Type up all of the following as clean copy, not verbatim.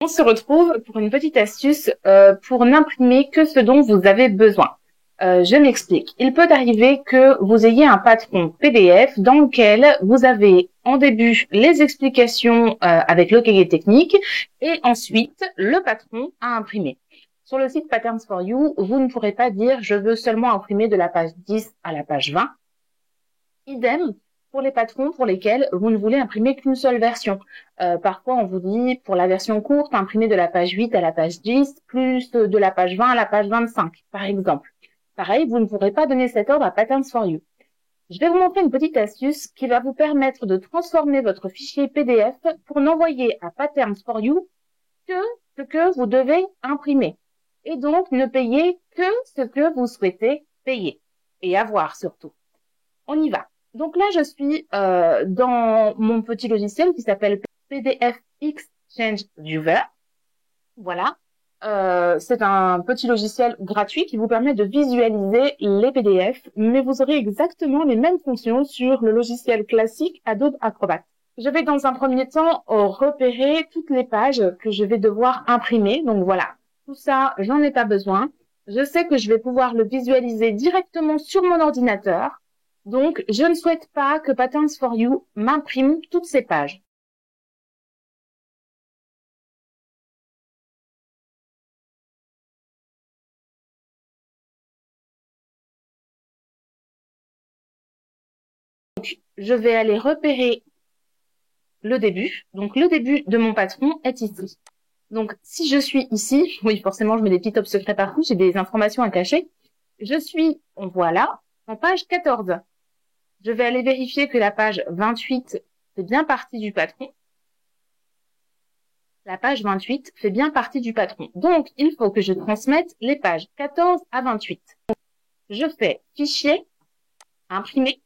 On se retrouve pour une petite astuce pour n'imprimer que ce dont vous avez besoin. Je m'explique. Il peut arriver que vous ayez un patron PDF dans lequel vous avez en début les explications avec le cahier technique et ensuite le patron à imprimer. Sur le site Patterns for You, vous ne pourrez pas dire « je veux seulement imprimer de la page 10 à la page 20 ». Idem pour les patrons pour lesquels vous ne voulez imprimer qu'une seule version. Parfois, on vous dit, pour la version courte, imprimer de la page 8 à la page 10, plus de la page 20 à la page 25, par exemple. Pareil, vous ne pourrez pas donner cet ordre à Patterns for You. Je vais vous montrer une petite astuce qui va vous permettre de transformer votre fichier PDF pour n'envoyer à Patterns for You que ce que vous devez imprimer. Et donc, ne payer que ce que vous souhaitez payer. Et avoir surtout. On y va. Donc là, je suis dans mon petit logiciel qui s'appelle PDF Exchange Viewer. Voilà. C'est un petit logiciel gratuit qui vous permet de visualiser les PDF, mais vous aurez exactement les mêmes fonctions sur le logiciel classique Adobe Acrobat. Je vais dans un premier temps repérer toutes les pages que je vais devoir imprimer. Donc voilà, tout ça, j'en ai pas besoin. Je sais que je vais pouvoir le visualiser directement sur mon ordinateur. Donc, je ne souhaite pas que Patterns for You m'imprime toutes ces pages. Donc, je vais aller repérer le début. Donc, le début de mon patron est ici. Donc, si je suis ici, oui, forcément, je mets des petits tops secrets partout, j'ai des informations à cacher. Je suis, voilà, en page 14. Je vais aller vérifier que la page 28 fait bien partie du patron. La page 28 fait bien partie du patron. Donc, il faut que je transmette les pages 14 à 28. Je fais Fichier, Imprimer.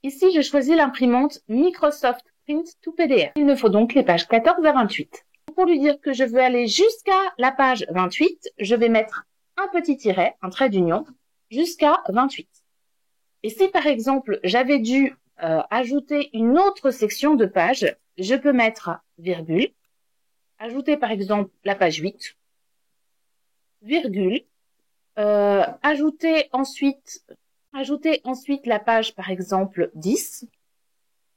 Ici, je choisis l'imprimante Microsoft Print to PDF. Il me faut donc les pages 14 à 28. Pour lui dire que je veux aller jusqu'à la page 28, je vais mettre un petit tiret, un trait d'union, jusqu'à 28. Et si, par exemple, j'avais dû ajouter une autre section de page, je peux mettre virgule, ajouter, par exemple, la page 8, virgule, ajouter ensuite la page, par exemple, 10,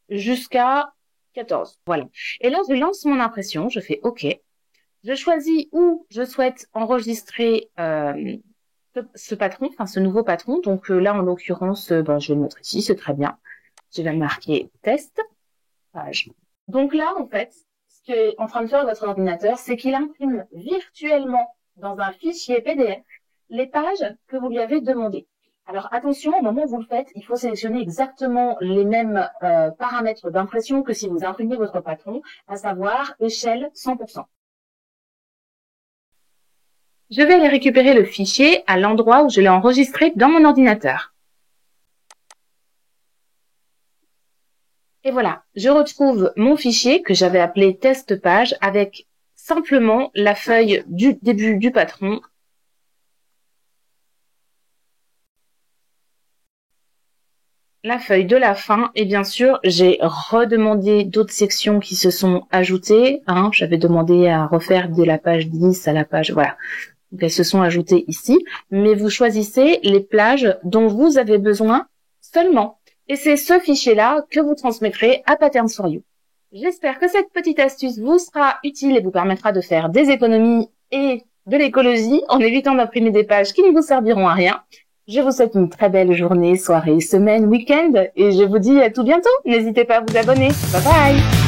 jusqu'à 14. Voilà. Et là, je lance mon impression, je fais OK. Je choisis où je souhaite enregistrer ce patron, enfin ce nouveau patron. Donc là, en l'occurrence, je vais le mettre ici, c'est très bien. Je vais marquer test, page. Donc là, en fait, ce qu'est en train de faire votre ordinateur, c'est qu'il imprime virtuellement dans un fichier PDF les pages que vous lui avez demandées. Alors attention, au moment où vous le faites, il faut sélectionner exactement les mêmes paramètres d'impression que si vous imprimez votre patron, à savoir échelle 100%. Je vais aller récupérer le fichier à l'endroit où je l'ai enregistré dans mon ordinateur. Et voilà, je retrouve mon fichier que j'avais appelé test page avec simplement la feuille du début du patron, la feuille de la fin et bien sûr, j'ai redemandé d'autres sections qui se sont ajoutées. J'avais demandé à refaire de la page 10 à la page, voilà. Donc, elles se sont ajoutées ici, mais vous choisissez les plages dont vous avez besoin seulement. Et c'est ce fichier-là que vous transmettrez à Patterns for You. J'espère que cette petite astuce vous sera utile et vous permettra de faire des économies et de l'écologie en évitant d'imprimer des pages qui ne vous serviront à rien. Je vous souhaite une très belle journée, soirée, semaine, week-end et je vous dis à tout bientôt. N'hésitez pas à vous abonner. Bye bye!